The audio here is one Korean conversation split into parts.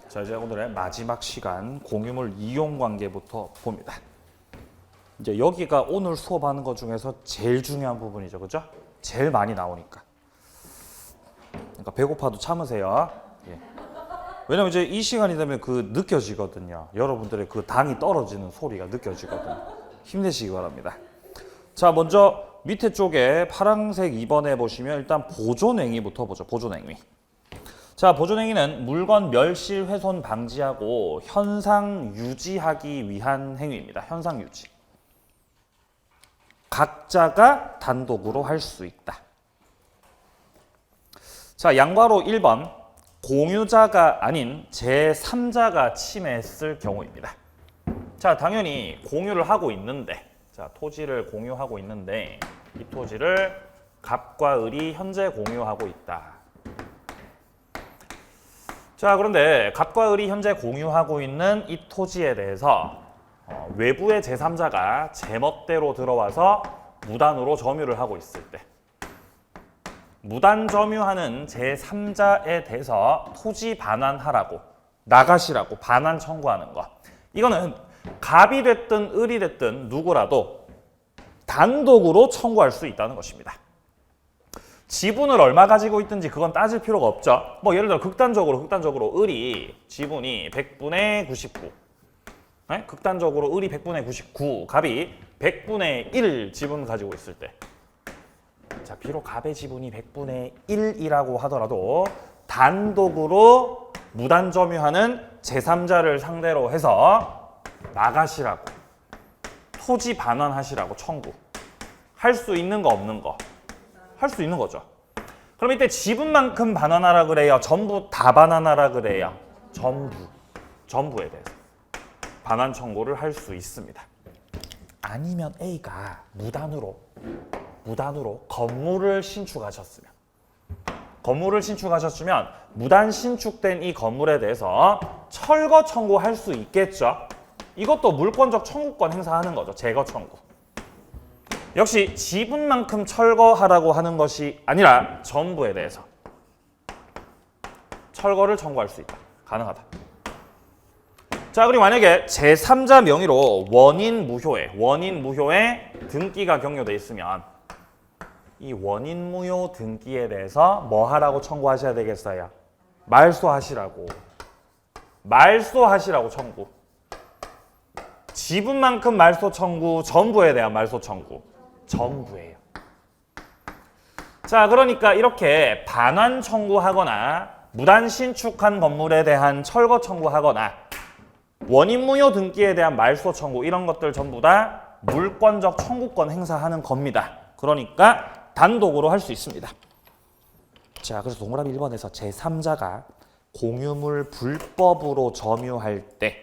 자, 이제 오늘의 마지막 시간 공유물 이용 관계부터 봅니다. 이제 여기가 오늘 수업하는 것 중에서 제일 중요한 부분이죠, 그죠? 제일 많이 나오니까. 그러니까 배고파도 참으세요. 예. 왜냐면 이제 이 시간이 되면 그 느껴지거든요. 여러분들의 그 당이 떨어지는 소리가 느껴지거든요. 힘내시기 바랍니다. 자, 먼저 밑에 쪽에 파란색 2번에 보시면 일단 보존행위부터 보죠. 보존행위. 자, 보존행위는 물건 멸실 훼손 방지하고 현상 유지하기 위한 행위입니다. 현상 유지. 각자가 단독으로 할 수 있다. 자, 양괄호 1번. 공유자가 아닌 제3자가 침해했을 경우입니다. 자, 당연히 공유를 하고 있는데, 자, 토지를 공유하고 있는데 이 토지를 갑과 을이 현재 공유하고 있다. 자, 그런데 갑과 을이 현재 공유하고 있는 이 토지에 대해서 외부의 제3자가 제멋대로 들어와서 무단으로 점유를 하고 있을 때, 무단 점유하는 제3자에 대해서 토지 반환하라고, 나가시라고 반환 청구하는 것. 이거는 갑이 됐든 을이 됐든 누구라도 단독으로 청구할 수 있다는 것입니다. 지분을 얼마 가지고 있든지 그건 따질 필요가 없죠. 뭐 예를 들어 극단적으로 을이 지분이 100분의 99. 네? 극단적으로 을이 100분의 99, 갑이 100분의 1 지분 가지고 있을 때. 자, 비록 갑의 지분이 100분의 1이라고 하더라도 단독으로 무단 점유하는 제3자를 상대로 해서 나가시라고, 토지 반환하시라고 청구. 할 수 있는 거 없는 거. 할 수 있는 거죠. 그럼 이때 지분만큼 반환하라 그래요? 전부 다 반환하라 그래요? 전부에 대해서 반환 청구를 할 수 있습니다. 아니면 A가 무단으로 건물을 신축하셨으면, 무단 신축된 이 건물에 대해서 철거 청구할 수 있겠죠. 이것도 물권적 청구권 행사하는 거죠. 제거 청구. 역시 지분만큼 철거하라고 하는 것이 아니라 전부에 대해서 철거를 청구할 수 있다. 가능하다. 자, 그리고 만약에 제3자 명의로 원인 무효에 등기가 경료돼 있으면 이 원인 무효 등기에 대해서 뭐 하라고 청구하셔야 되겠어요? 말소하시라고 청구. 지분만큼 말소 청구, 전부에 대한 말소 청구. 전부예요. 자, 그러니까 이렇게 반환 청구하거나 무단 신축한 건물에 대한 철거 청구하거나 원인 무효 등기에 대한 말소 청구, 이런 것들 전부 다 물권적 청구권 행사하는 겁니다. 그러니까 단독으로 할 수 있습니다. 자, 그래서 동그라미 1번에서 제3자가 공유물 불법으로 점유할 때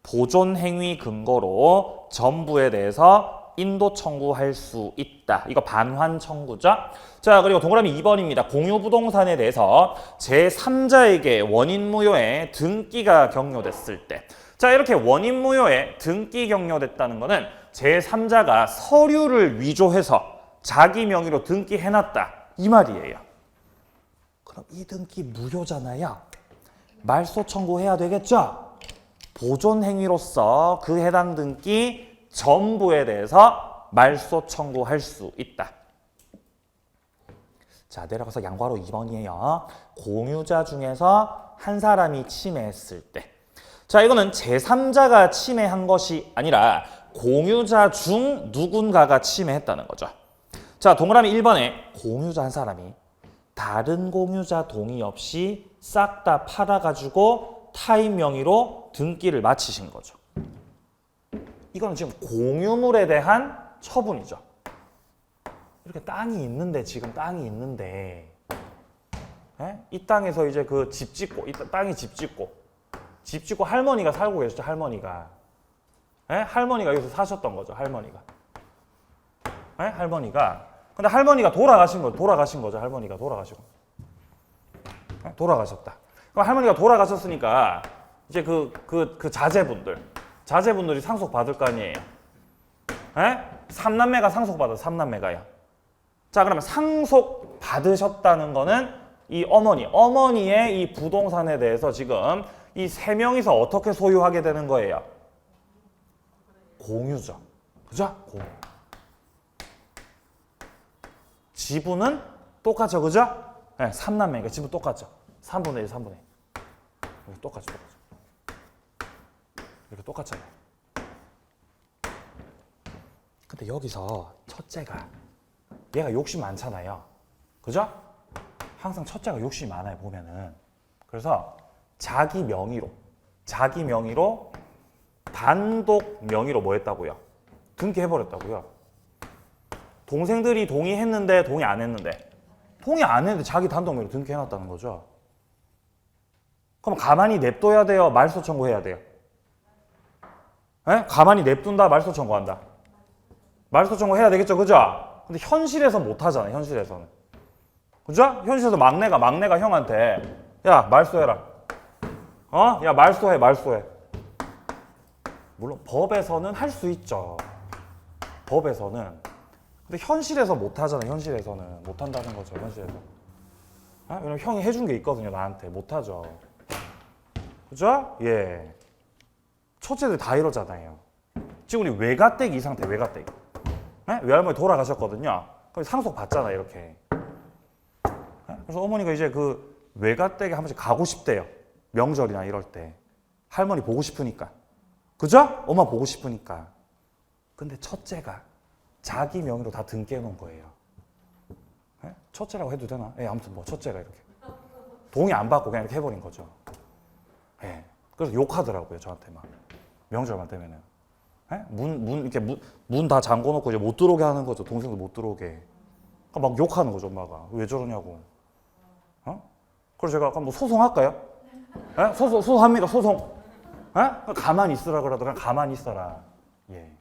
보존 행위 근거로 전부에 대해서 인도 청구할 수 있다. 이거 반환 청구죠. 자, 그리고 동그라미 2번입니다. 공유 부동산에 대해서 제3자에게 원인 무효의 등기가 경료됐을 때. 자, 이렇게 원인 무효의 등기 경료됐다는 거는 제3자가 서류를 위조해서 자기 명의로 등기해놨다. 이 말이에요. 그럼 이 등기 무효잖아요. 말소 청구해야 되겠죠? 보존 행위로서 그 해당 등기 전부에 대해서 말소 청구할 수 있다. 자, 내려가서 양괄호 2번이에요. 공유자 중에서 한 사람이 침해했을 때. 자, 이거는 제3자가 침해한 것이 아니라 공유자 중 누군가가 침해했다는 거죠. 자, 동그라미 1번에 공유자 한 사람이 다른 공유자 동의 없이 싹 다 팔아가지고 타인 명의로 등기를 마치신 거죠. 이건 지금 공유물에 대한 처분이죠. 이렇게 땅이 있는데, 지금 땅이 있는데, 이 땅에서 이제 그 집 짓고, 이 땅이 집 짓고 할머니가 살고 계셨죠, 할머니가. 할머니가 여기서 사셨던 거죠, 할머니가. 근데 할머니가 돌아가신 거죠, 할머니가 돌아가시고. 돌아가셨다. 그럼 할머니가 돌아가셨으니까, 이제 그 자제분들이 상속받을 거 아니에요. 삼남매가 상속받아요. 삼남매가요. 자, 그러면 상속받으셨다는 거는 이 어머니의 이 부동산에 대해서 지금 이 세 명이서 어떻게 소유하게 되는 거예요? 공유죠. 그죠? 공유. 지분은 똑같죠. 그죠? 네, 3남매니까 지분 똑같죠. 3분의 1, 3분의 1. 이렇게 똑같죠. 이렇게 똑같잖아요. 근데 여기서 첫째가 얘가 욕심 많잖아요. 그죠? 항상 첫째가 욕심이 많아요. 보면은. 그래서 자기 명의로 단독 명의로 뭐 했다고요? 등기해버렸다고요. 동생들이 동의했는데 동의 안 했는데 자기 단독 명의로 등기해놨다는 거죠. 그럼 가만히 냅둬야 돼요? 말소 청구해야 돼요? 에? 가만히 냅둔다? 말소 청구한다? 말소 청구해야 되겠죠? 그죠? 근데 현실에서 못하잖아요. 현실에서는. 그죠? 현실에서 막내가 형한테 야 말소해라. 야 말소해. 물론 법에서는 할 수 있죠. 법에서는. 근데 현실에서 못하잖아요. 현실에서는. 못한다는 거죠. 현실에서. 왜냐면 형이 해준 게 있거든요. 나한테. 못하죠. 그죠? 예. 첫째들 다 이러잖아요. 지금 우리 외가댁이 이 상태. 외가댁. 외할머니 돌아가셨거든요. 그럼 상속 받잖아요. 이렇게. 그래서 어머니가 이제 그 외가댁에 한 번씩 가고 싶대요. 명절이나 이럴 때. 할머니 보고 싶으니까. 그죠? 엄마 보고 싶으니까. 근데 첫째가 자기 명의로 다 등기해 놓은 거예요. 첫째라고 해도 되나? 아무튼 뭐 첫째가 이렇게. 동의 안 받고 그냥 이렇게 해버린 거죠. 그래서 욕하더라고요. 저한테 막. 명절만 되면은. 문 다 잠궈 놓고 이제 못 들어오게 하는 거죠. 동생도 못 들어오게. 막 욕하는 거죠. 엄마가. 왜 저러냐고. 그래서 제가 뭐 소송할까요? 소송합니다. 소송. 가만히 있으라 그래도 그냥 가만히 있어라. 예.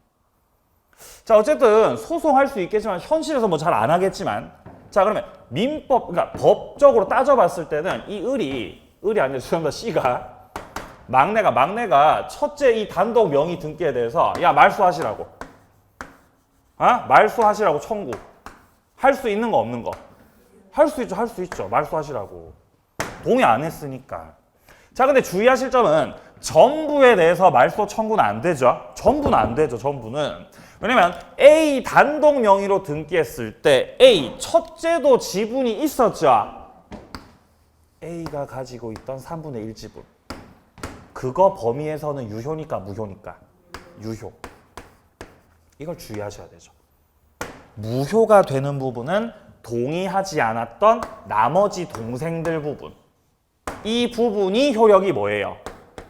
자, 어쨌든 소송할 수 있겠지만 현실에서 뭐 잘 안 하겠지만 자, 그러면 민법, 그러니까 법적으로 따져봤을 때는 이 을이 아니라 죄송합니다. C가 막내가 첫째 이 단독 명의 등기에 대해서 야 말소하시라고. 말소하시라고 청구. 할 수 있는 거 없는 거? 할 수 있죠. 말소하시라고. 동의 안 했으니까. 자, 근데 주의하실 점은 전부에 대해서 말소 청구는 안 되죠. 전부는 안 되죠. 전부는. 왜냐면 A 단독 명의로 등기했을 때 A 첫째도 지분이 있었죠. A가 가지고 있던 3분의 1 지분. 그거 범위에서는 유효니까 무효니까? 유효. 이걸 주의하셔야 되죠. 무효가 되는 부분은 동의하지 않았던 나머지 동생들 부분. 이 부분이 효력이 뭐예요?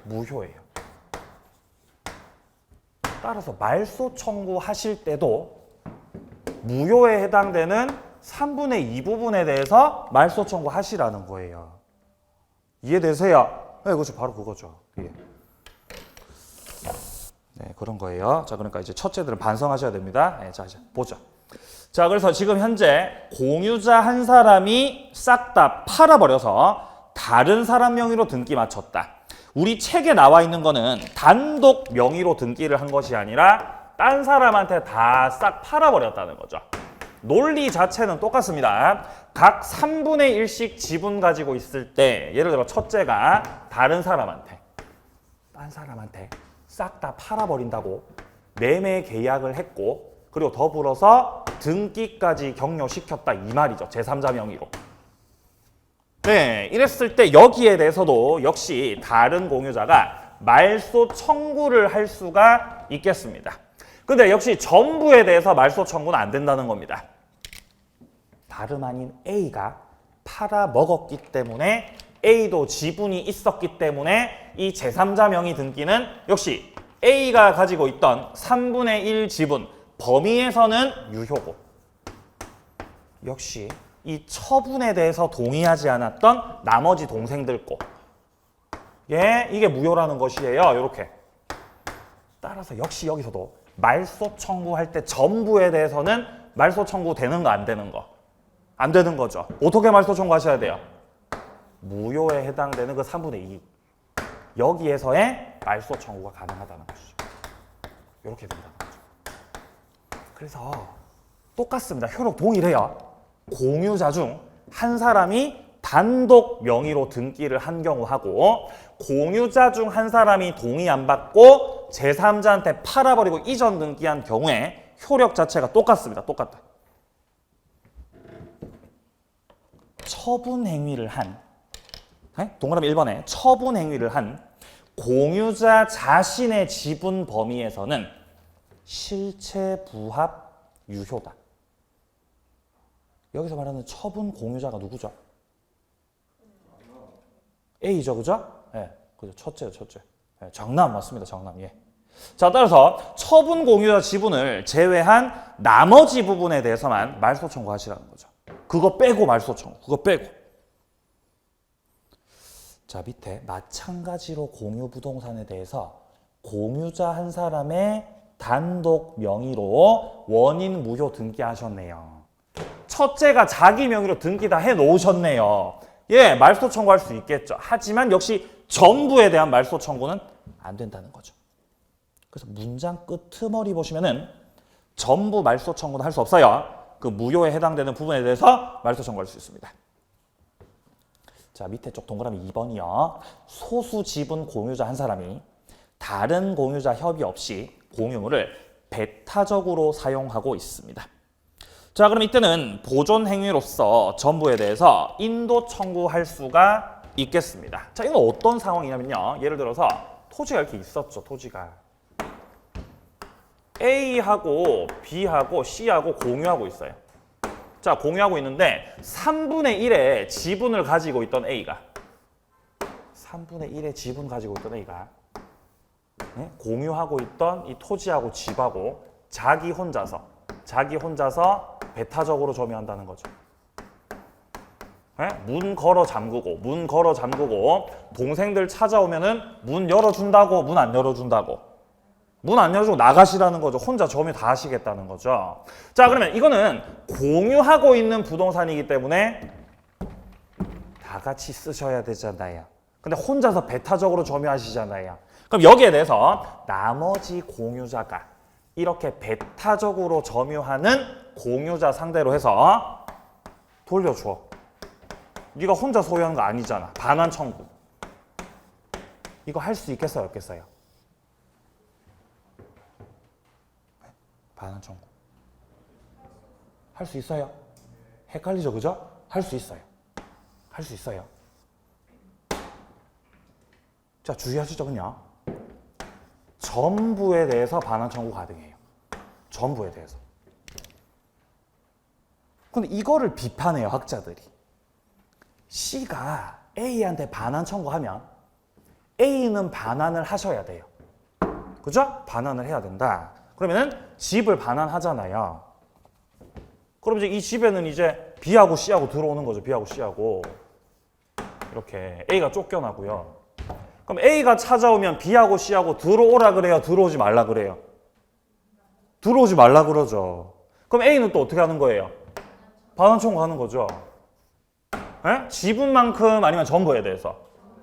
무효예요. 따라서 말소 청구하실 때도 무효에 해당되는 3분의 2 부분에 대해서 말소 청구하시라는 거예요. 이해되세요? 네, 그렇죠. 바로 그거죠. 예. 네, 그런 거예요. 자, 그러니까 이제 첫째들은 반성하셔야 됩니다. 네, 자, 이제 보죠. 자, 그래서 지금 현재 공유자 한 사람이 싹 다 팔아버려서 다른 사람 명의로 등기 맞췄다. 우리 책에 나와 있는 거는 단독 명의로 등기를 한 것이 아니라 딴 사람한테 다 싹 팔아버렸다는 거죠. 논리 자체는 똑같습니다. 각 3분의 1씩 지분 가지고 있을 때 예를 들어 첫째가 다른 사람한테 딴 사람한테 싹 다 팔아버린다고 매매 계약을 했고 그리고 더불어서 등기까지 격려시켰다 이 말이죠. 제3자 명의로. 네, 이랬을 때 여기에 대해서도 역시 다른 공유자가 말소 청구를 할 수가 있겠습니다. 근데 역시 전부에 대해서 말소 청구는 안 된다는 겁니다. 다름 아닌 A가 팔아먹었기 때문에 A도 지분이 있었기 때문에 이 제3자 명의 등기는 역시 A가 가지고 있던 3분의 1 지분 범위에서는 유효고 역시 이 처분에 대해서 동의하지 않았던 나머지 동생들 거 이게 무효라는 것이에요. 이렇게. 따라서 역시 여기서도 말소 청구할 때 전부에 대해서는 말소 청구 되는 거 안 되는 거? 안 되는 거죠. 어떻게 말소 청구하셔야 돼요? 무효에 해당되는 그 3분의 2. 여기에서의 말소 청구가 가능하다는 것이죠. 이렇게 된다는 거죠. 그래서 똑같습니다. 효력 동일해요. 공유자 중 한 사람이 단독 명의로 등기를 한 경우하고 공유자 중 한 사람이 동의 안 받고 제3자한테 팔아버리고 이전 등기한 경우에 효력 자체가 똑같습니다. 똑같다. 처분 행위를 한 동그라미 1번에 처분 행위를 한 공유자 자신의 지분 범위에서는 실체 부합 유효다. 여기서 말하는 처분 공유자가 누구죠? A죠, 그죠? 예, 그죠. 첫째요, 첫째. 예, 정남 맞습니다, 정남. 예. 자, 따라서 처분 공유자 지분을 제외한 나머지 부분에 대해서만 말소 청구하시라는 거죠. 그거 빼고 말소 청구, 그거 빼고. 자, 밑에 마찬가지로 공유 부동산에 대해서 공유자 한 사람의 단독 명의로 원인 무효 등기하셨네요. 첫째가 자기 명의로 등기 다 해놓으셨네요. 예, 말소 청구할 수 있겠죠. 하지만 역시 전부에 대한 말소 청구는 안 된다는 거죠. 그래서 문장 끄트머리 보시면은 전부 말소 청구는 할 수 없어요. 그 무효에 해당되는 부분에 대해서 말소 청구할 수 있습니다. 자, 밑에 쪽 동그라미 2번이요. 소수 지분 공유자 한 사람이 다른 공유자 협의 없이 공유물을 배타적으로 사용하고 있습니다. 자, 그럼 이때는 보존 행위로서 전부에 대해서 인도 청구할 수가 있겠습니다. 자, 이건 어떤 상황이냐면요. 예를 들어서 토지가 이렇게 있었죠. 토지가 A하고 B하고 C하고 공유하고 있어요. 자, 공유하고 있는데 3분의 1의 지분을 가지고 있던 A가 3분의 1의 지분 가지고 있던 A가 공유하고 있던 이 토지하고 집하고 자기 혼자서 배타적으로 점유한다는 거죠. 문 걸어 잠그고 동생들 찾아오면은 문 열어준다고 문 안 열어준다고 문 안 열어주고 나가시라는 거죠. 혼자 점유 다 하시겠다는 거죠. 자, 그러면 이거는 공유하고 있는 부동산이기 때문에 다 같이 쓰셔야 되잖아요. 근데 혼자서 배타적으로 점유하시잖아요. 그럼 여기에 대해서 나머지 공유자가 이렇게 배타적으로 점유하는 공유자 상대로 해서 돌려줘. 네가 혼자 소유한 거 아니잖아. 반환 청구. 이거 할 수 있겠어요? 없겠어요? 반환 청구. 할 수 있어요? 헷갈리죠, 그죠? 할 수 있어요. 할 수 있어요. 자, 주의하시죠,군요. 전부에 대해서 반환 청구 가능해요. 전부에 대해서. 근데 이거를 비판해요, 학자들이. C가 A한테 반환 청구하면 A는 반환을 하셔야 돼요. 그죠? 반환을 해야 된다. 그러면은 집을 반환하잖아요. 그럼 이제 이 집에는 이제 B하고 C하고 들어오는 거죠. B하고 C하고. 이렇게 A가 쫓겨나고요. 그럼 A가 찾아오면 B하고 C하고 들어오라 그래요? 들어오지 말라 그래요? 들어오지 말라 그러죠. 그럼 A는 또 어떻게 하는 거예요? 반환 청구하는 거죠. 에? 지분만큼 아니면 전부에 대해서?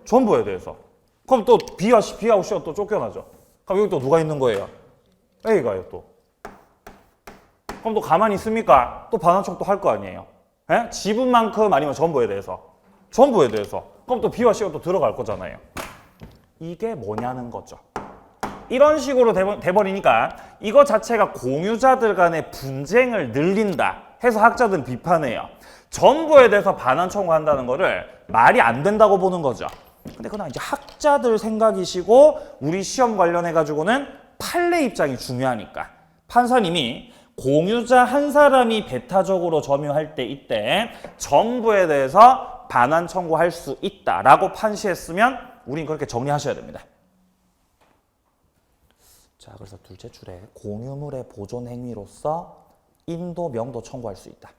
전부에 대해서. 그럼 또 B하고 C가 또 쫓겨나죠. 그럼 여기 또 누가 있는 거예요? A가요 또. 그럼 또 가만히 있습니까? 또 반환 청구 또 할 거 아니에요. 에? 지분만큼 아니면 전부에 대해서? 전부에 대해서. 그럼 또 B와 C가 또 들어갈 거잖아요. 이게 뭐냐는 거죠. 이런 식으로 돼버리니까 이거 자체가 공유자들 간의 분쟁을 늘린다 해서 학자들은 비판해요. 전부에 대해서 반환 청구한다는 거를 말이 안 된다고 보는 거죠. 근데 그건 이제 학자들 생각이시고 우리 시험 관련해가지고는 판례 입장이 중요하니까 판사님이 공유자 한 사람이 배타적으로 점유할 때 이때 전부에 대해서 반환 청구할 수 있다라고 판시했으면 우린 그렇게 정리하셔야 됩니다. 자, 그래서 둘째 줄에 공유물의 보존 행위로서 인도 명도 청구할 수 있다.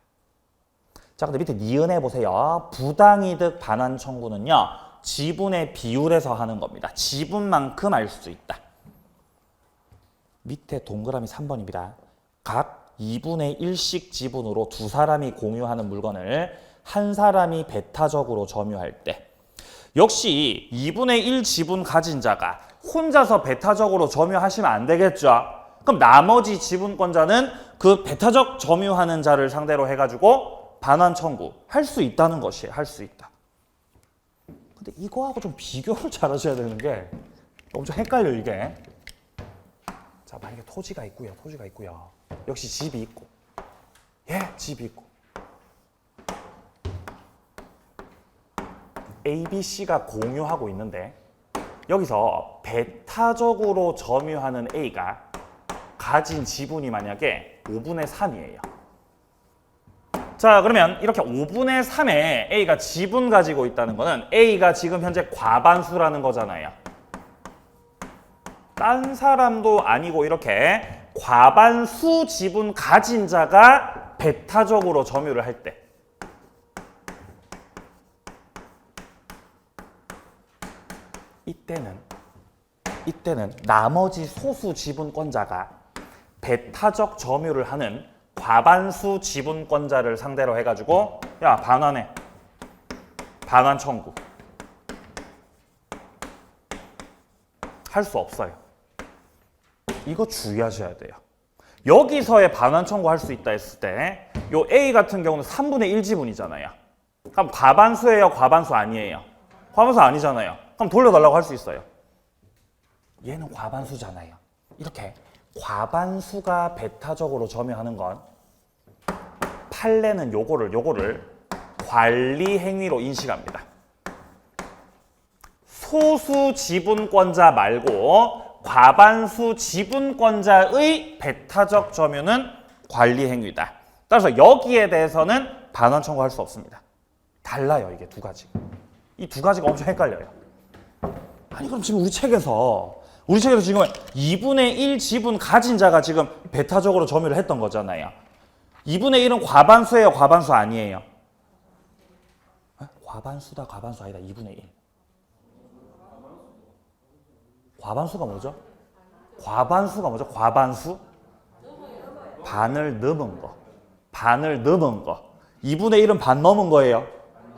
자, 근데 밑에 니은해 보세요. 부당이득 반환 청구는요. 지분의 비율에서 하는 겁니다. 지분만큼 알 수 있다. 밑에 동그라미 3번입니다. 각 2분의 1씩 지분으로 두 사람이 공유하는 물건을 한 사람이 배타적으로 점유할 때 역시 2분의 1 지분 가진 자가 혼자서 배타적으로 점유하시면 안 되겠죠. 그럼 나머지 지분권자는 그 배타적 점유하는 자를 상대로 해가지고 반환 청구 할 수 있다는 것이에요. 할 수 있다. 근데 이거하고 좀 비교를 잘 하셔야 되는 게 엄청 헷갈려 이게. 자, 만약에 토지가 있고요. 역시 집이 있고. 예, 집이 있고. A, B, C가 공유하고 있는데 여기서 배타적으로 점유하는 A가 가진 지분이 만약에 5분의 3이에요. 자, 그러면 이렇게 5분의 3에 A가 지분 가지고 있다는 거는 A가 지금 현재 과반수라는 거잖아요. 딴 사람도 아니고 이렇게 과반수 지분 가진 자가 배타적으로 점유를 할 때 이때는 나머지 소수 지분권자가 배타적 점유를 하는 과반수 지분권자를 상대로 해가지고 야, 반환해. 반환 청구. 할 수 없어요. 이거 주의하셔야 돼요. 여기서의 반환 청구할 수 있다 했을 때 요 A 같은 경우는 3분의 1 지분이잖아요. 그럼 과반수예요? 과반수 아니에요? 과반수 아니잖아요. 그럼 돌려달라고 할 수 있어요. 얘는 과반수잖아요. 이렇게 과반수가 배타적으로 점유하는 건 판례는 요거를 관리 행위로 인식합니다. 소수 지분권자 말고 과반수 지분권자의 배타적 점유는 관리 행위다. 따라서 여기에 대해서는 반환 청구할 수 없습니다. 달라요, 이게 두 가지. 이 두 가지가 엄청 헷갈려요. 아니, 그럼 지금 우리 책에서 지금 2분의 1 지분 가진 자가 지금 배타적으로 점유를 했던 거잖아요. 2분의 1은 과반수예요, 과반수 아니에요? 과반수다, 과반수 아니다. 2분의 1. 과반수가 뭐죠? 과반수? 반을 넘은 거. 2분의 1은 반 넘은 거예요?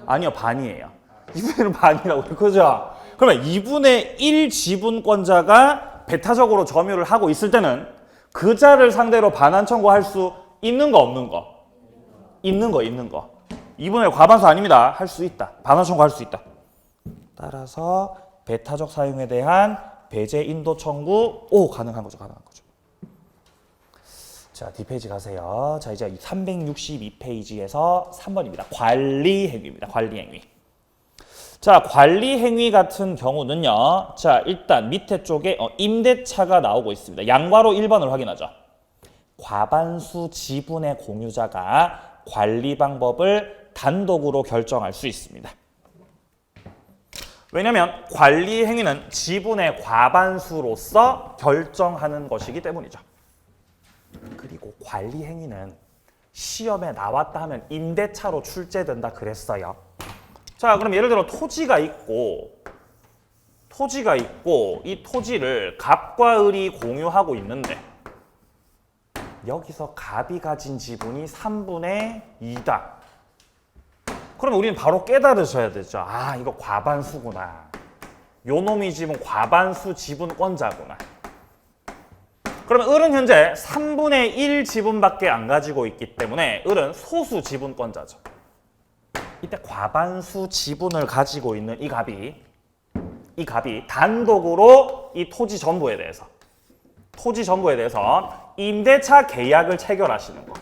아니요, 반이에요. 2분의 1은 반이라고, 그죠? 그러면 2분의 1 지분권자가 배타적으로 점유를 하고 있을 때는 그 자를 상대로 반환 청구할 수 있는 거, 없는 거? 있는 거. 2분의 1 과반수 아닙니다. 할 수 있다. 반환 청구할 수 있다. 따라서 배타적 사용에 대한 배제 인도 청구, 가능한 거죠. 자, 뒷페이지 가세요. 자, 이제 362페이지에서 3번입니다. 관리 행위입니다. 관리 행위. 자, 관리 행위 같은 경우는요. 자, 일단 밑에 쪽에 임대차가 나오고 있습니다. 양괄호 1번을 확인하죠. 과반수 지분의 공유자가 관리 방법을 단독으로 결정할 수 있습니다. 왜냐하면 관리 행위는 지분의 과반수로서 결정하는 것이기 때문이죠. 그리고 관리 행위는 시험에 나왔다 하면 임대차로 출제된다 그랬어요. 자, 그럼 예를 들어 토지가 있고 이 토지를 갑과 을이 공유하고 있는데 여기서 갑이 가진 지분이 3분의 2다. 그러면 우리는 바로 깨달으셔야 되죠. 아, 이거 과반수구나. 요 놈이 지금 과반수 지분권자구나. 그러면 을은 현재 3분의 1 지분밖에 안 가지고 있기 때문에 을은 소수 지분권자죠. 이때 과반수 지분을 가지고 있는 이 갑이 단독으로 이 토지 전부에 대해서 임대차 계약을 체결하시는 거.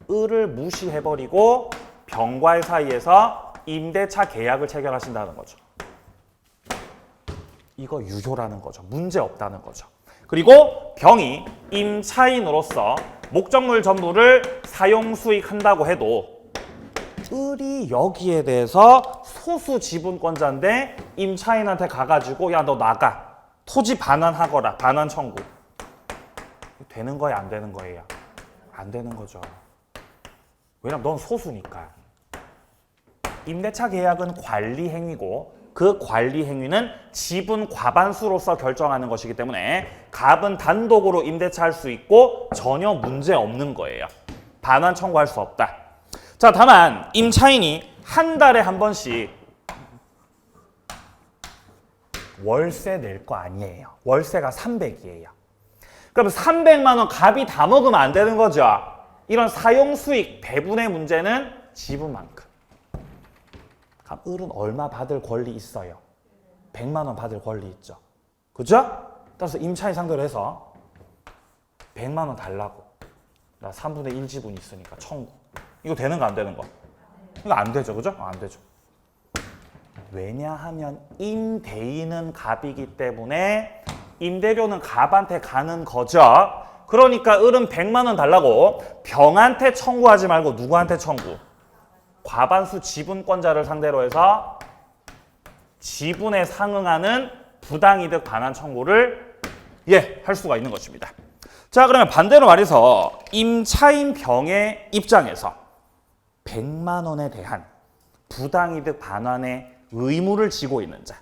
을을 무시해버리고 병과의 사이에서 임대차 계약을 체결하신다는 거죠. 이거 유효라는 거죠. 문제 없다는 거죠. 그리고 병이 임차인으로서 목적물 전부를 사용 수익한다고 해도 을이 여기에 대해서 소수 지분권자인데 임차인한테 가가지고 야, 너 나가. 토지 반환하거라. 반환 청구. 되는 거예요? 안 되는 거예요? 안 되는 거죠. 왜냐면 넌 소수니까. 임대차 계약은 관리 행위고 그 관리 행위는 지분 과반수로서 결정하는 것이기 때문에 갑은 단독으로 임대차 할 수 있고 전혀 문제 없는 거예요. 반환 청구할 수 없다. 자, 다만 임차인이 한 달에 한 번씩 월세 낼 거 아니에요. 월세가 300이에요. 그럼 300만 원 갑이 다 먹으면 안 되는 거죠. 이런 사용 수익 배분의 문제는 지분만큼. 그럼 을은 얼마 받을 권리 있어요? 100만 원 받을 권리 있죠. 그죠? 따라서 임차인 상대로 해서 100만 원 달라고. 나 3분의 1 지분이 있으니까 청구. 이거 되는 거 안 되는 거? 이거 안 되죠. 그죠? 안 되죠. 왜냐하면 임대인은 갑이기 때문에 임대료는 갑한테 가는 거죠. 그러니까 을은 100만 원 달라고 병한테 청구하지 말고 누구한테 청구? 과반수 지분권자를 상대로 해서 지분에 상응하는 부당이득 반환 청구를 할 수가 있는 것입니다. 자, 그러면 반대로 말해서 임차인 병의 입장에서 100만 원에 대한 부당이득 반환의 의무를 지고 있는 자.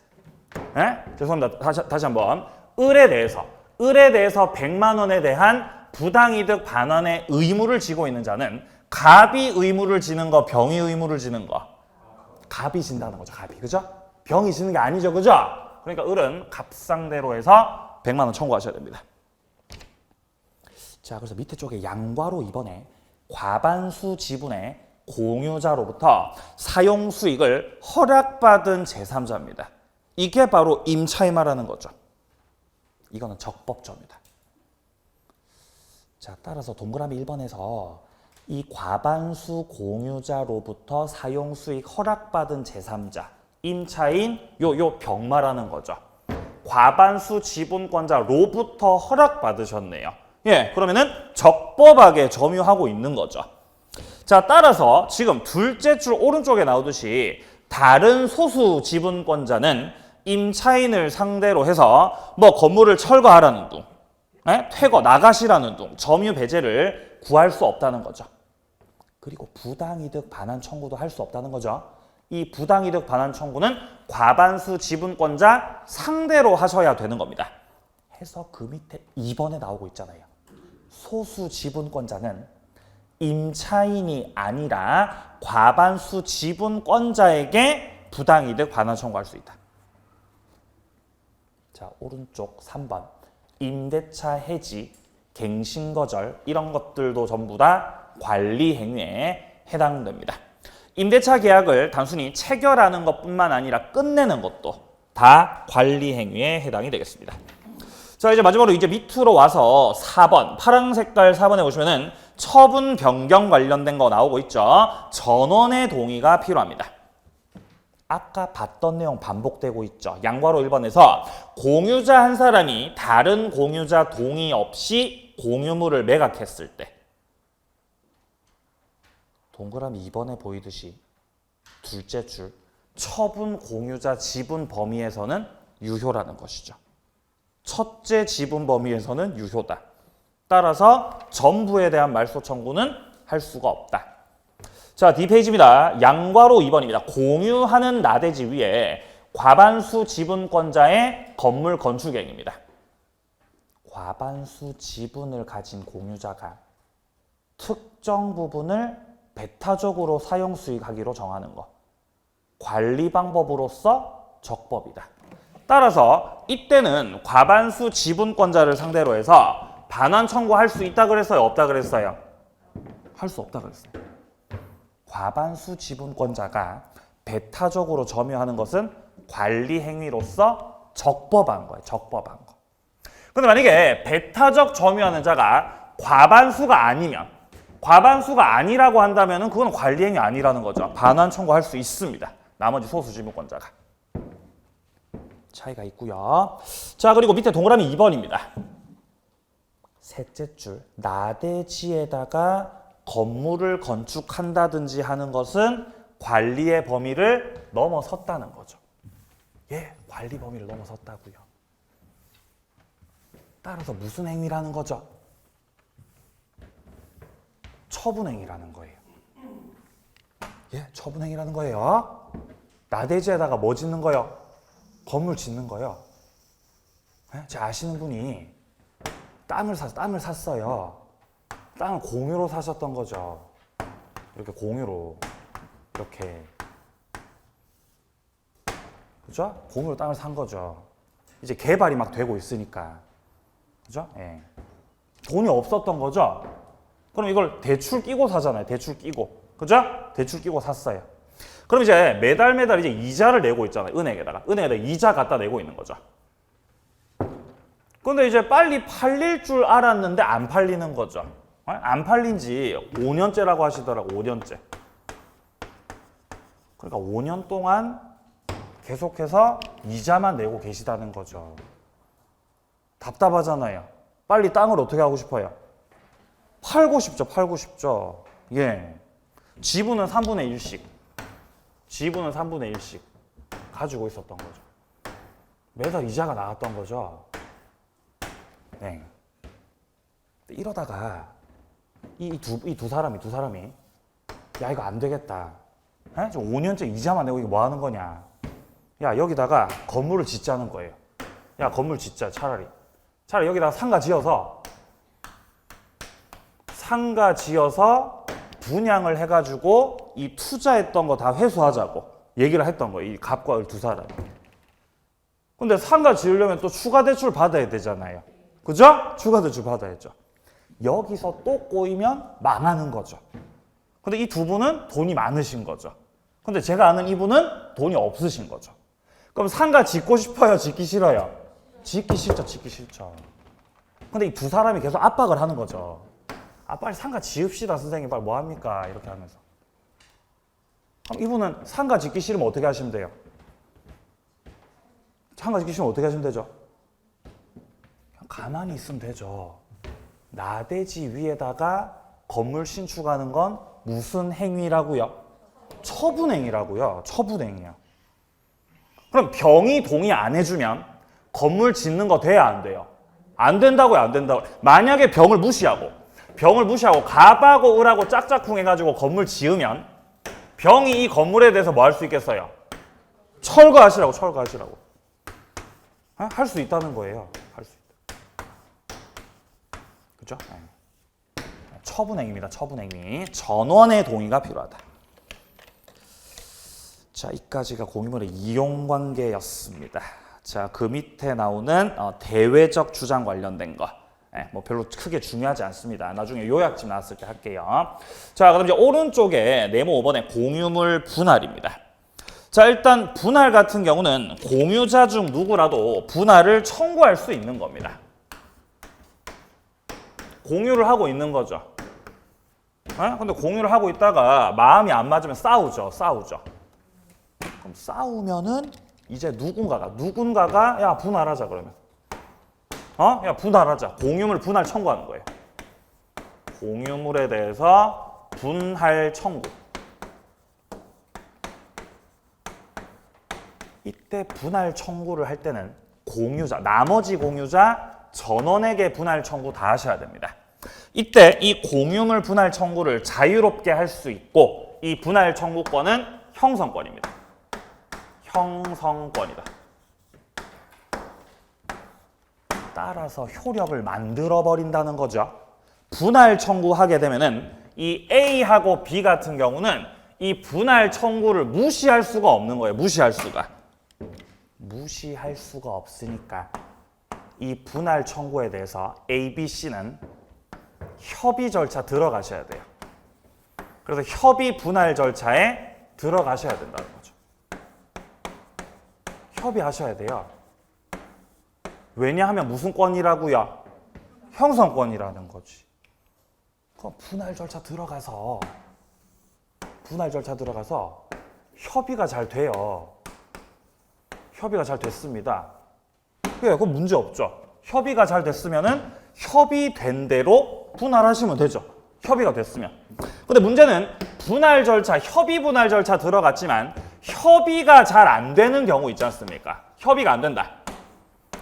죄송합니다. 다시 한번. 을에 대해서 100만 원에 대한 부당이득 반환의 의무를 지고 있는 자는 갑이 의무를 지는 거, 병이 의무를 지는 거. 갑이 진다는 거죠. 갑이. 그죠? 병이 지는 게 아니죠. 그죠? 그러니까 을은 갑 상대로 해서 100만 원 청구하셔야 됩니다. 자, 그래서 밑에 쪽에 양과로 이번에 과반수 지분의 공유자로부터 사용 수익을 허락받은 제3자입니다. 이게 바로 임차인 말하는 거죠. 이거는 적법조입니다. 자, 따라서 동그라미 1번에서 이 과반수 공유자로부터 사용 수익 허락받은 제3자, 임차인 요 병 말하는 거죠. 과반수 지분권자로부터 허락받으셨네요. 그러면은 적법하게 점유하고 있는 거죠. 자, 따라서 지금 둘째 줄 오른쪽에 나오듯이 다른 소수 지분권자는 임차인을 상대로 해서 뭐 건물을 철거하라는 둥, 퇴거, 나가시라는 둥, 점유 배제를 구할 수 없다는 거죠. 그리고 부당이득 반환 청구도 할 수 없다는 거죠. 이 부당이득 반환 청구는 과반수 지분권자 상대로 하셔야 되는 겁니다. 해서 그 밑에 2번에 나오고 있잖아요. 소수 지분권자는 임차인이 아니라 과반수 지분권자에게 부당이득 반환 청구할 수 있다. 자, 오른쪽 3번. 임대차 해지, 갱신거절 이런 것들도 전부 다 관리 행위에 해당됩니다. 임대차 계약을 단순히 체결하는 것뿐만 아니라 끝내는 것도 다 관리 행위에 해당이 되겠습니다. 자, 이제 마지막으로 이제 밑으로 와서 4번, 파란 색깔 4번에 보시면은 처분 변경 관련된 거 나오고 있죠. 전원의 동의가 필요합니다. 아까 봤던 내용 반복되고 있죠. 양괄호 1번에서 공유자 한 사람이 다른 공유자 동의 없이 공유물을 매각했을 때 동그라미 2번에 보이듯이 둘째 줄 처분 공유자 지분 범위에서는 유효라는 것이죠. 첫째 지분 범위에서는 유효다. 따라서 전부에 대한 말소 청구는 할 수가 없다. 자, D페이지입니다. 양괄호 2번입니다. 공유하는 나대지 위에 과반수 지분권자의 건물 건축행위입니다. 과반수 지분을 가진 공유자가 특정 부분을 배타적으로 사용 수익하기로 정하는 것. 관리 방법으로서 적법이다. 따라서 이때는 과반수 지분권자를 상대로 해서 반환 청구할 수 있다 그랬어요? 없다 그랬어요? 할 수 없다 그랬어요. 과반수 지분권자가 배타적으로 점유하는 것은 관리 행위로서 적법한 거예요. 적법한 거. 근데 만약에 배타적 점유하는 자가 과반수가 아니면 과반수가 아니라고 한다면 그건 관리 행위 아니라는 거죠. 반환 청구할 수 있습니다. 나머지 소수 지분권자가. 차이가 있고요. 자, 그리고 밑에 동그라미 2번입니다. 셋째 줄 나대지에다가 건물을 건축한다든지 하는 것은 관리의 범위를 넘어섰다는 거죠. 관리 범위를 넘어섰다고요. 따라서 무슨 행위라는 거죠? 처분행위라는 거예요. 처분행위라는 거예요. 나대지에다가 뭐 짓는 거요? 건물 짓는 거요. 제가 아시는 분이 땅을 샀어요. 땅을 공유로 사셨던 거죠. 이렇게 공유로 이렇게, 그죠? 공유로 땅을 산 거죠. 이제 개발이 막 되고 있으니까, 그죠? 돈이 없었던 거죠. 그럼 이걸 대출 끼고 사잖아요. 대출 끼고, 그죠? 대출 끼고 샀어요. 그럼 이제 매달 이제 이자를 내고 있잖아요. 은행에다가 이자 갖다 내고 있는 거죠. 근데 이제 빨리 팔릴 줄 알았는데 안 팔리는 거죠. 안 팔린 지 5년째라고 하시더라고. 5년째. 그러니까 5년 동안 계속해서 이자만 내고 계시다는 거죠. 답답하잖아요. 빨리 땅을 어떻게 하고 싶어요? 팔고 싶죠. 예. 지분은 3분의 1씩 가지고 있었던 거죠. 매달 이자가 나왔던 거죠. 네. 이러다가 이 두 사람이 야, 이거 안 되겠다. 지금 5년째 이자만 내고 이게 뭐 하는 거냐. 야, 여기다가 건물을 짓자는 거예요. 야, 건물 짓자. 차라리 여기다가 상가 지어서 분양을 해가지고 이 투자했던 거 다 회수하자고 얘기를 했던 거예요. 이 갑과 을 두 사람이. 근데 상가 지으려면 또 추가 대출 받아야 되잖아요. 그죠? 추가 대출 받아야죠. 여기서 또 꼬이면 망하는 거죠. 근데 이 두 분은 돈이 많으신 거죠. 근데 제가 아는 이분은 돈이 없으신 거죠. 그럼 상가 짓고 싶어요? 짓기 싫어요? 짓기 싫죠. 근데 이 두 사람이 계속 압박을 하는 거죠. 아, 빨리 상가 지읍시다, 선생님. 빨리 뭐 합니까? 이렇게 하면서. 그럼 이분은 상가 짓기 싫으면 어떻게 하시면 돼요? 상가 짓기 싫으면 어떻게 하시면 되죠? 그냥 가만히 있으면 되죠. 나대지 위에다가 건물 신축하는 건 무슨 행위라고요? 처분행위라고요. 처분행위요. 그럼 병이 동의 안 해주면 건물 짓는 거 돼야 안 돼요? 안 된다고요, 안 된다고요. 만약에 병을 무시하고 갑하고 을하고 짝짝꿍 해가지고 건물 지으면 병이 이 건물에 대해서 뭐 할 수 있겠어요? 철거하시라고. 할 수 있다는 거예요. 할 수 있다. 그죠? 처분행위입니다. 처분행위. 전원의 동의가 필요하다. 자, 이까지가 공유물의 이용관계였습니다. 자, 그 밑에 나오는 대외적 주장 관련된 거. 뭐 별로 크게 중요하지 않습니다. 나중에 요약집 나왔을 때 할게요. 자, 그럼 이제 오른쪽에 네모 5번의 공유물 분할입니다. 자, 일단 분할 같은 경우는 공유자 중 누구라도 분할을 청구할 수 있는 겁니다. 공유를 하고 있는 거죠. 근데 공유를 하고 있다가 마음이 안 맞으면 싸우죠. 그럼 싸우면은 이제 누군가가 야, 분할하자 그러면. 야, 분할하자. 공유물 분할 청구하는 거예요. 공유물에 대해서 분할 청구. 이때 분할 청구를 할 때는 나머지 공유자 전원에게 분할 청구 다 하셔야 됩니다. 이때 이 공유물 분할 청구를 자유롭게 할 수 있고 이 분할 청구권은 형성권입니다. 형성권이다. 따라서 효력을 만들어 버린다는 거죠. 분할 청구하게 되면은 이 A하고 B 같은 경우는 이 분할 청구를 무시할 수가 없는 거예요. 무시할 수가 없으니까 이 분할 청구에 대해서 A, B, C는 협의 절차 들어가셔야 돼요. 그래서 협의 분할 절차에 들어가셔야 된다는 거죠. 협의하셔야 돼요. 왜냐하면 무슨 권이라고요? 형성권이라는 거지. 그럼 분할 절차 들어가서 협의가 잘 돼요. 협의가 잘 됐습니다. 그건 문제 없죠. 협의가 잘 됐으면은 협의된 대로 분할하시면 되죠. 협의가 됐으면. 근데 문제는 협의 분할 절차 들어갔지만 협의가 잘 안 되는 경우 있지 않습니까? 협의가 안 된다.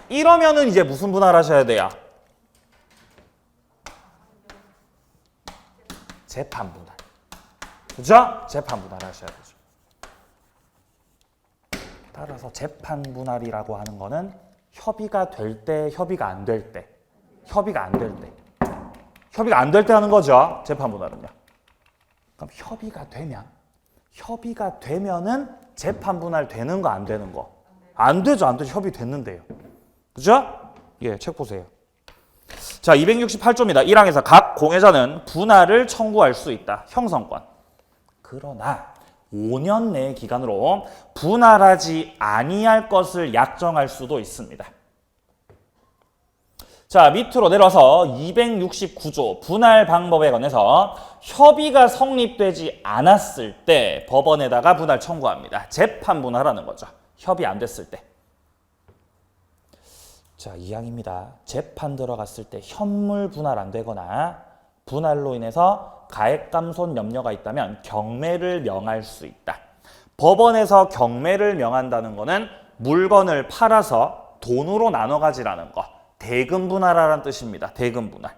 이러면은 이제 무슨 분할하셔야 돼요? 재판 분할. 그죠? 재판 분할하셔야 되죠. 따라서 재판 분할이라고 하는 거는 협의가 될 때, 협의가 안 될 때. 협의가 안 될 때 하는 거죠. 재판 분할은요. 그럼 협의가 되면은 재판 분할 되는 거 안 되는 거? 안 되죠. 협의 됐는데요. 그죠? 예, 책 보세요. 자, 268조입니다. 1항에서 각 공여자는 분할을 청구할 수 있다. 형성권. 그러나 5년 내의 기간으로 분할하지 아니할 것을 약정할 수도 있습니다. 자, 밑으로 내려와서 269조 분할 방법에 관해서 협의가 성립되지 않았을 때 법원에다가 분할 청구합니다. 재판 분할하는 거죠. 협의 안 됐을 때. 자, 2항입니다. 재판 들어갔을 때 현물 분할 안 되거나 분할로 인해서 가액감손 염려가 있다면 경매를 명할 수 있다. 법원에서 경매를 명한다는 거는 물건을 팔아서 돈으로 나눠 가지라는 거. 대금 분할하라는 뜻입니다. 대금 분할.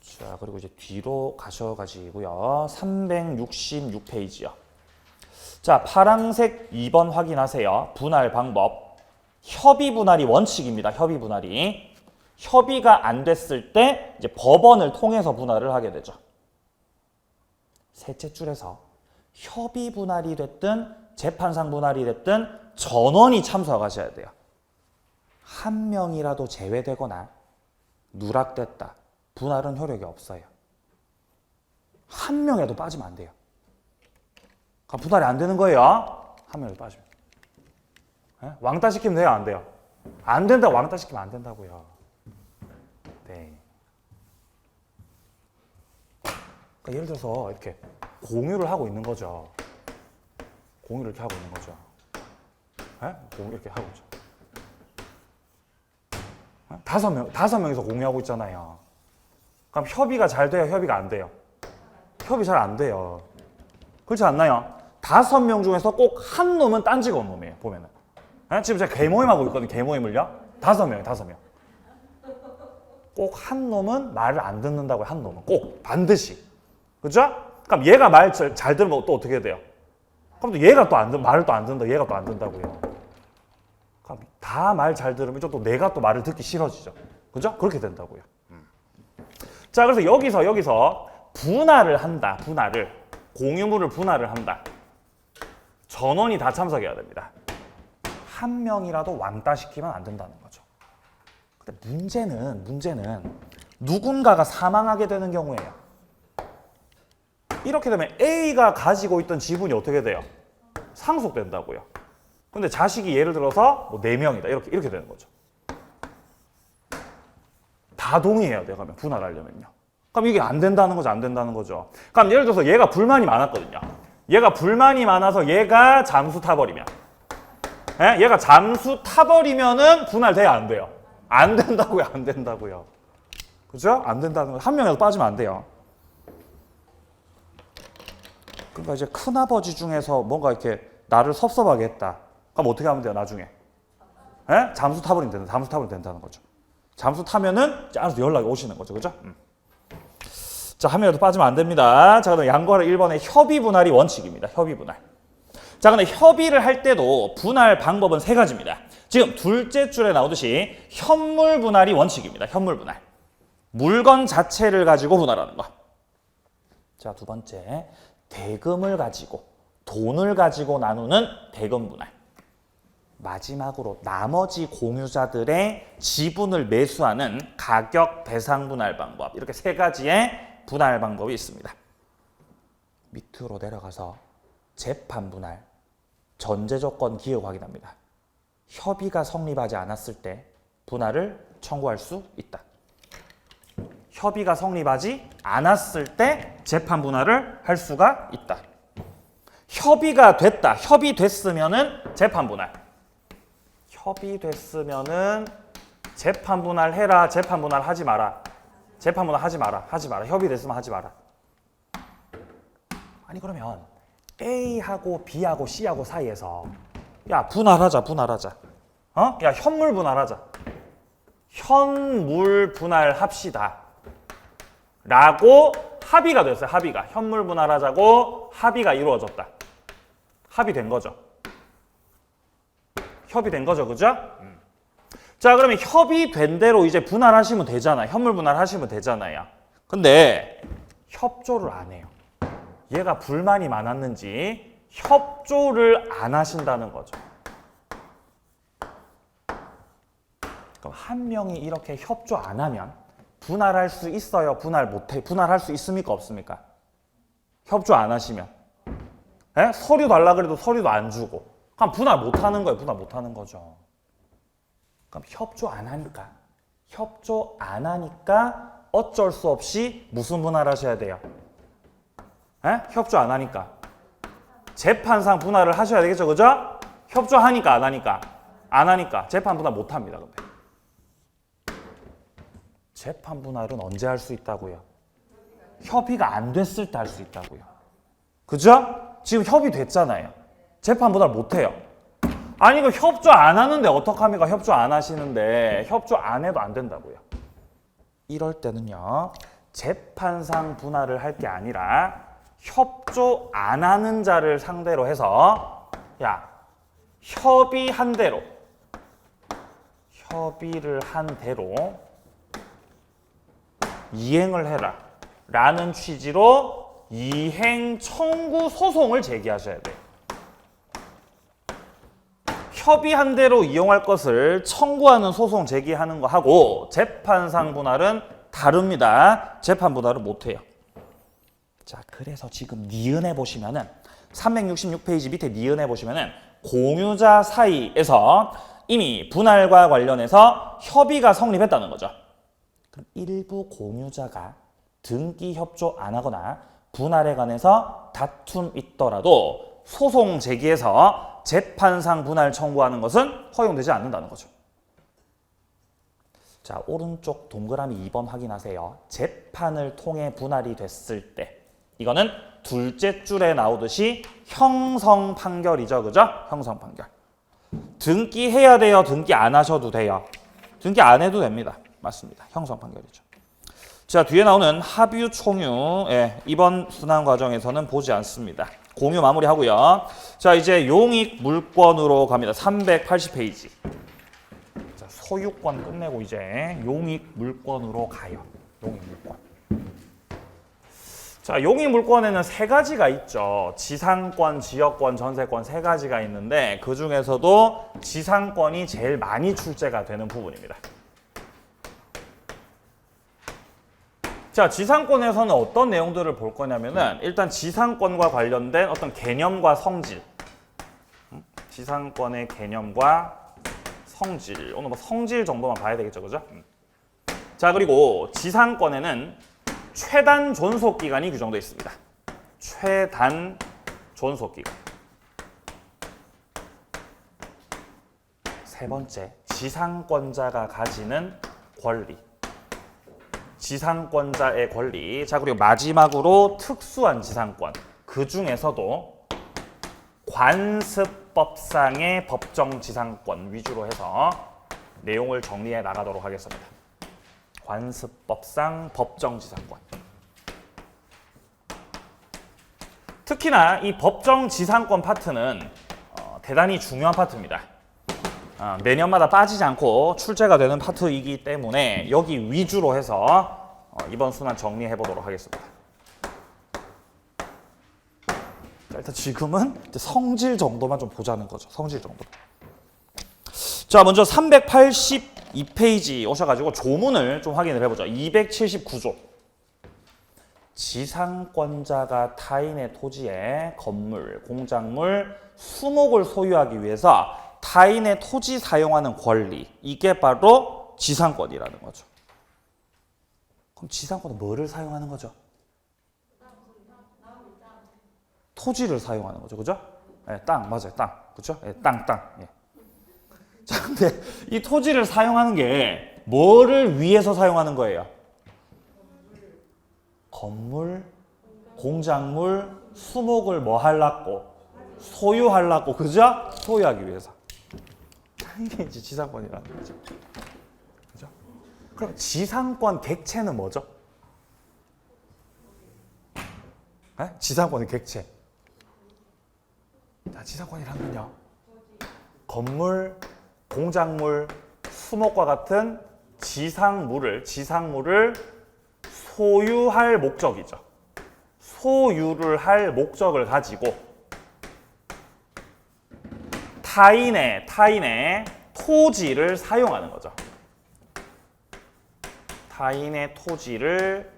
자, 그리고 이제 뒤로 가셔가지고요. 366페이지요. 자, 파란색 2번 확인하세요. 분할 방법. 협의 분할이 원칙입니다. 협의 분할이. 협의가 안 됐을 때 이제 법원을 통해서 분할을 하게 되죠. 셋째 줄에서 협의 분할이 됐든 재판상 분할이 됐든 전원이 참석하셔야 돼요. 한 명이라도 제외되거나 누락됐다. 분할은 효력이 없어요. 한 명이라도 빠지면 안 돼요. 그러니까 분할이 안 되는 거예요. 한 명이라도 빠지면. 왕따 시키면 돼요? 안 돼요? 안 된다고 왕따 시키면 안 된다고요. 네. 그러니까 예를 들어서 이렇게 공유를 하고 있는 거죠. 공유를 이렇게 하고 있는 거죠. 공유 이렇게 하고 있죠. 다섯 명이서 공유하고 있잖아요. 그럼 협의가 잘 돼요? 협의가 안 돼요? 협의 잘 안 돼요. 그렇지 않나요? 5명 중에서 꼭 한 놈은 딴지가 온 놈이에요. 보면은. 지금 제가 개모임 하고 있거든요. 개모임을요. 5명. 꼭 한 놈은 말을 안 듣는다고요. 한 놈은 꼭 반드시. 그죠? 그럼 얘가 말 잘 들으면 또 어떻게 돼요? 그럼 또 얘가 또 말을 또 안 듣는다. 얘가 또 안 듣는다고요. 다 말 잘 들으면 또 내가 또 말을 듣기 싫어지죠. 그죠? 그렇게 된다고요. 자, 그래서 여기서 분할을 한다. 공유물을 분할을 한다. 전원이 다 참석해야 됩니다. 한 명이라도 왕따시키면 안 된다는 거죠. 근데 문제는 누군가가 사망하게 되는 경우예요. 이렇게 되면 A가 가지고 있던 지분이 어떻게 돼요? 상속된다고요. 근데 자식이 예를 들어서 뭐 4명이다. 이렇게 되는 거죠. 다 동의해야 돼요. 그러면 분할하려면요. 그럼 이게 안 된다는 거죠. 그럼 예를 들어서 얘가 불만이 많았거든요. 얘가 불만이 많아서 얘가 잠수 타버리면. 얘가 잠수 타버리면은 분할돼야 안 돼요. 안 된다고요. 그죠? 안 된다는 거. 한 명이라도 빠지면 안 돼요. 그러니까 이제 큰아버지 중에서 뭔가 이렇게 나를 섭섭하게 했다. 그럼 어떻게 하면 돼요, 나중에? 잠수 타버리면 된다는 거죠. 잠수 타면은 알아서 연락이 오시는 거죠. 그죠? 자, 한 명이라도 빠지면 안 됩니다. 자, 그럼 양거래 1번의 협의 분할이 원칙입니다. 협의 분할. 자, 근데 협의를 할 때도 분할 방법은 3가지입니다. 지금 둘째 줄에 나오듯이 현물 분할이 원칙입니다. 현물 분할. 물건 자체를 가지고 분할하는 거. 자, 두 번째. 대금을 가지고, 돈을 가지고 나누는 대금 분할. 마지막으로 나머지 공유자들의 지분을 매수하는 가격 배상 분할 방법. 이렇게 3가지의 분할 방법이 있습니다. 밑으로 내려가서 재판 분할, 전제 조건 기억 확인합니다. 협의가 성립하지 않았을 때 분할을 청구할 수 있다. 협의가 성립하지 않았을 때 재판 분할을 할 수가 있다. 협의가 됐다. 협의됐으면은 재판 분할. 협의됐으면은 재판 분할해라. 재판 분할 하지 마라. 재판 분할 하지 마라. 협의됐으면 하지 마라. 아니 그러면 A하고 B하고 C하고 사이에서 야 분할하자. 야 현물 분할하자. 현물 분할합시다. 라고 합의가 됐어요. 현물 분할하자고 합의가 이루어졌다. 합의된 거죠. 그죠? 자, 그러면 협의된 대로 이제 분할하시면 되잖아요. 현물 분할하시면 되잖아요. 근데 협조를 안 해요. 얘가 불만이 많았는지 협조를 안 하신다는 거죠. 그럼 한 명이 이렇게 협조 안 하면 분할할 수 있어요? 분할할 수 있습니까? 없습니까? 협조 안 하시면. 에? 서류 달라 그래도 서류도 안 주고. 그럼 분할 못 하는 거예요. 분할 못 하는 거죠. 그럼 협조 안 하니까 어쩔 수 없이 무슨 분할 하셔야 돼요? 에? 협조 안 하니까. 재판상 분할을 하셔야 되겠죠. 그죠? 협조하니까 안 하니까. 안 하니까 재판 분할 못 합니다. 근데. 재판 분할은 언제 할 수 있다고요? 협의가 안 됐을 때 할 수 있다고요. 그죠? 지금 협의됐잖아요. 재판 분할 못 해요. 아니 이거 협조 안 하는데 어떡합니까? 협조 안 하시는데 협조 안 해도 안 된다고요. 이럴 때는요. 재판상 분할을 할 게 아니라 협조 안 하는 자를 상대로 해서 야, 협의를 한 대로 이행을 해라 라는 취지로 이행 청구 소송을 제기하셔야 돼요. 협의한 대로 이용할 것을 청구하는 소송 제기하는 거 하고 재판상 분할은 다릅니다. 재판 분할은 못해요. 자, 그래서 지금 니은에 보시면은 366페이지 밑에 니은에 보시면은 공유자 사이에서 이미 분할과 관련해서 협의가 성립했다는 거죠. 그럼 일부 공유자가 등기 협조 안 하거나 분할에 관해서 다툼 있더라도 소송 제기해서 재판상 분할 청구하는 것은 허용되지 않는다는 거죠. 자, 오른쪽 동그라미 2번 확인하세요. 재판을 통해 분할이 됐을 때 이거는 둘째 줄에 나오듯이 형성 판결이죠. 그죠? 형성 판결. 등기해야 돼요? 등기 안 하셔도 돼요? 등기 안 해도 됩니다. 맞습니다. 형성 판결이죠. 자, 뒤에 나오는 합유 총유, 이번 순환 과정에서는 보지 않습니다. 공유 마무리하고요. 자, 이제 용익 물권으로 갑니다. 380페이지. 자, 소유권 끝내고 이제 용익 물권으로 가요. 용익 물권. 자, 용익 물권에는 세 가지가 있죠. 지상권, 지역권, 전세권 세 가지가 있는데 그 중에서도 지상권이 제일 많이 출제가 되는 부분입니다. 자, 지상권에서는 어떤 내용들을 볼 거냐면은 일단 지상권과 관련된 어떤 개념과 성질. 지상권의 개념과 성질. 오늘 뭐 성질 정도만 봐야 되겠죠. 그죠? 자, 그리고 지상권에는 최단 존속 기간이 규정되어 있습니다. 최단 존속 기간. 세 번째, 지상권자가 가지는 권리. 지상권자의 권리. 자, 그리고 마지막으로 특수한 지상권. 그 중에서도 관습법상의 법정 지상권 위주로 해서 내용을 정리해 나가도록 하겠습니다. 관습법상 법정 지상권. 특히나 이 법정 지상권 파트는 대단히 중요한 파트입니다. 매년마다 빠지지 않고 출제가 되는 파트이기 때문에 여기 위주로 해서 이번 순환 정리해 보도록 하겠습니다. 자, 일단 지금은 성질 정도만 좀 보자는 거죠. 성질 정도. 자, 먼저 382페이지 오셔가지고 조문을 좀 확인을 해보죠. 279조. 지상권자가 타인의 토지에 건물, 공작물, 수목을 소유하기 위해서 타인의 토지 사용하는 권리, 이게 바로 지상권이라는 거죠. 그럼 지상권은 뭐를 사용하는 거죠? 토지를 사용하는 거죠. 그죠? 네, 땅, 맞아요. 땅. 그죠? 네, 땅. 예. 자, 근데 이 토지를 사용하는 게 뭐를 위해서 사용하는 거예요? 건물, 공작물, 수목을 뭐 하려고? 소유하려고. 그죠? 소유하기 위해서. 이게 이제 지상권이라는 거죠. 그죠? 그럼 지상권 객체는 뭐죠? 네? 지상권의 객체. 자, 지상권이라는 건요. 건물, 공작물, 수목과 같은 지상물을 소유할 목적이죠. 소유를 할 목적을 가지고 타인의 토지를 사용하는 거죠. 타인의 토지를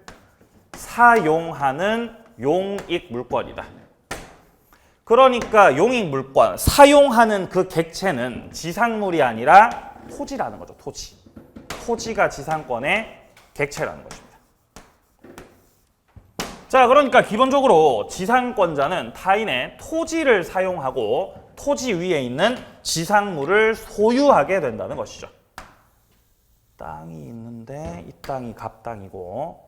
사용하는 용익 물권이다. 그러니까 용익 물권, 사용하는 그 객체는 지상물이 아니라 토지라는 거죠. 토지. 토지가 지상권의 객체라는 것입니다. 자, 그러니까 기본적으로 지상권자는 타인의 토지를 사용하고 토지 위에 있는 지상물을 소유하게 된다는 것이죠. 땅이 있는데 이 땅이 갑땅이고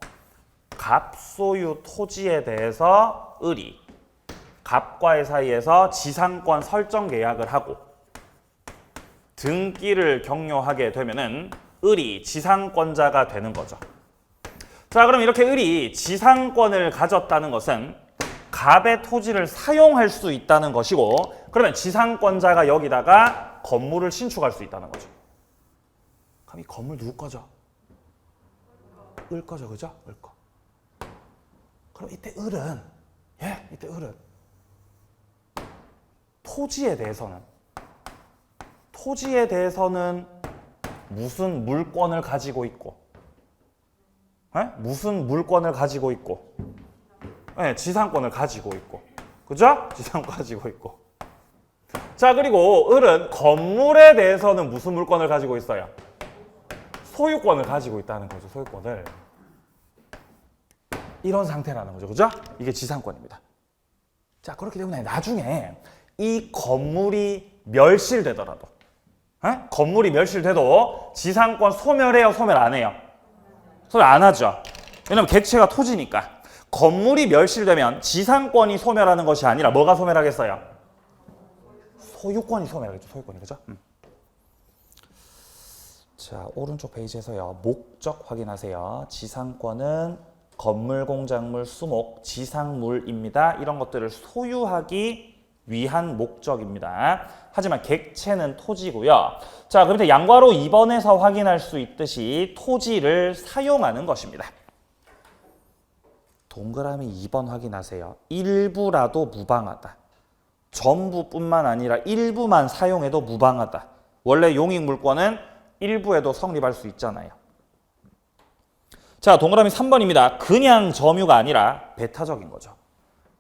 갑소유 토지에 대해서 을이 갑과의 사이에서 지상권 설정 계약을 하고 등기를 격려하게 되면은 을이 지상권자가 되는 거죠. 자, 그럼 이렇게 을이 지상권을 가졌다는 것은 갑의 토지를 사용할 수 있다는 것이고, 그러면 지상권자가 여기다가 건물을 신축할 수 있다는 거죠. 그럼 이 건물 누구 거죠? 을 거죠, 그죠? 을 거. 그럼 이때 을은, 이때 을은 토지에 대해서는 무슨 물권을 가지고 있고, 무슨 물권을 가지고 있고, 지상권을 가지고 있고, 그죠? 지상권 가지고 있고. 자, 그리고 을은 건물에 대해서는 무슨 물권을 가지고 있어요? 소유권을 가지고 있다는 거죠. 소유권을. 이런 상태라는 거죠. 그죠? 이게 지상권입니다. 자, 그렇기 때문에 나중에 이 건물이 멸실되더라도, 건물이 멸실돼도 지상권 소멸해요, 소멸 안 해요? 소멸 안 하죠. 왜냐면 객체가 토지니까. 건물이 멸실되면 지상권이 소멸하는 것이 아니라 뭐가 소멸하겠어요? 소유권이 소멸하겠죠. 소유권이. 그죠? 자, 오른쪽 페이지에서요. 목적 확인하세요. 지상권은 건물, 공작물, 수목, 지상물입니다. 이런 것들을 소유하기 위한 목적입니다. 하지만 객체는 토지고요. 자, 그럼 양괄호 2번에서 확인할 수 있듯이 토지를 사용하는 것입니다. 동그라미 2번 확인하세요. 일부라도 무방하다. 전부뿐만 아니라 일부만 사용해도 무방하다. 원래 용익 물권은 일부에도 성립할 수 있잖아요. 자, 동그라미 3번입니다. 그냥 점유가 아니라 배타적인 거죠.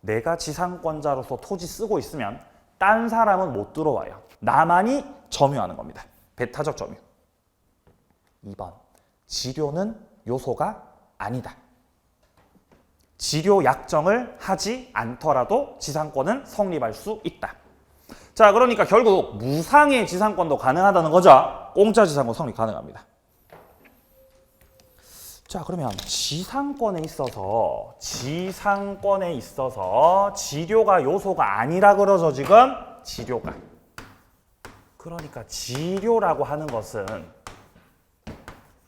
내가 지상권자로서 토지 쓰고 있으면 딴 사람은 못 들어와요. 나만이 점유하는 겁니다. 배타적 점유. 2번. 지료는 요소가 아니다. 지료 약정을 하지 않더라도 지상권은 성립할 수 있다. 자, 그러니까 결국 무상의 지상권도 가능하다는 거죠. 공짜 지상권 성립 가능합니다. 자, 그러면 지상권에 있어서 지료가 요소가 아니라 그러죠, 지금? 지료가. 그러니까 지료라고 하는 것은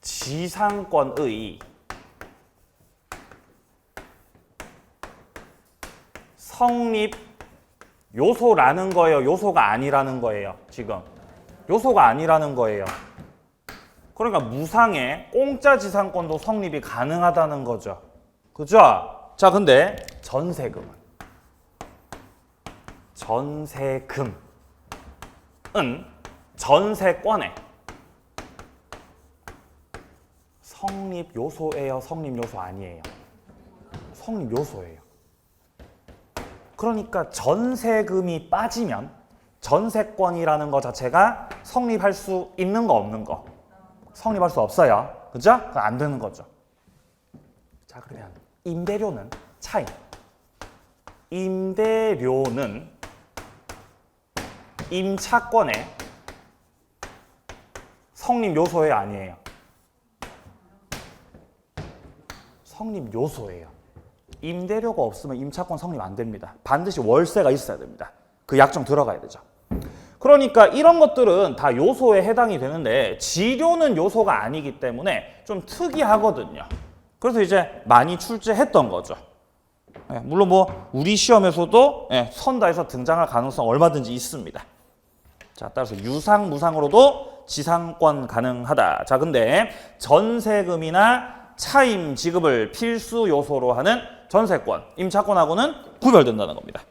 지상권의 성립 요소라는 거예요, 요소가 아니라는 거예요, 지금? 요소가 아니라는 거예요. 그러니까 무상의 공짜 지상권도 성립이 가능하다는 거죠. 그죠? 자, 근데 전세금은 전세권의 성립 요소예요, 성립 요소 아니에요? 성립 요소예요. 그러니까 전세금이 빠지면 전세권이라는 것 자체가 성립할 수 있는 거 없는 거? 성립할 수 없어요. 그죠? 그건 안 되는 거죠. 자, 그러면 임대료는 차임. 임대료는 임차권의 성립 요소예요, 아니에요? 성립 요소예요. 임대료가 없으면 임차권 성립 안 됩니다. 반드시 월세가 있어야 됩니다. 그 약정 들어가야 되죠. 그러니까 이런 것들은 다 요소에 해당이 되는데 지료는 요소가 아니기 때문에 좀 특이하거든요. 그래서 이제 많이 출제했던 거죠. 물론 뭐 우리 시험에서도 선다에서 등장할 가능성 얼마든지 있습니다. 자, 따라서 유상, 무상으로도 지상권 가능하다. 자, 근데 전세금이나 차임 지급을 필수 요소로 하는 전세권, 임차권하고는 구별된다는 겁니다.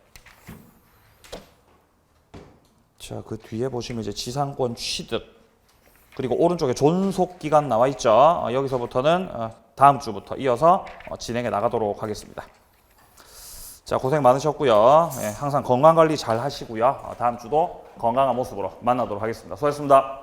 자, 그 뒤에 보시면 이제 지상권 취득, 그리고 오른쪽에 존속 기간 나와 있죠. 여기서부터는 다음 주부터 이어서 진행해 나가도록 하겠습니다. 자, 고생 많으셨고요. 예, 항상 건강 관리 잘 하시고요. 다음 주도 건강한 모습으로 만나도록 하겠습니다. 수고하셨습니다.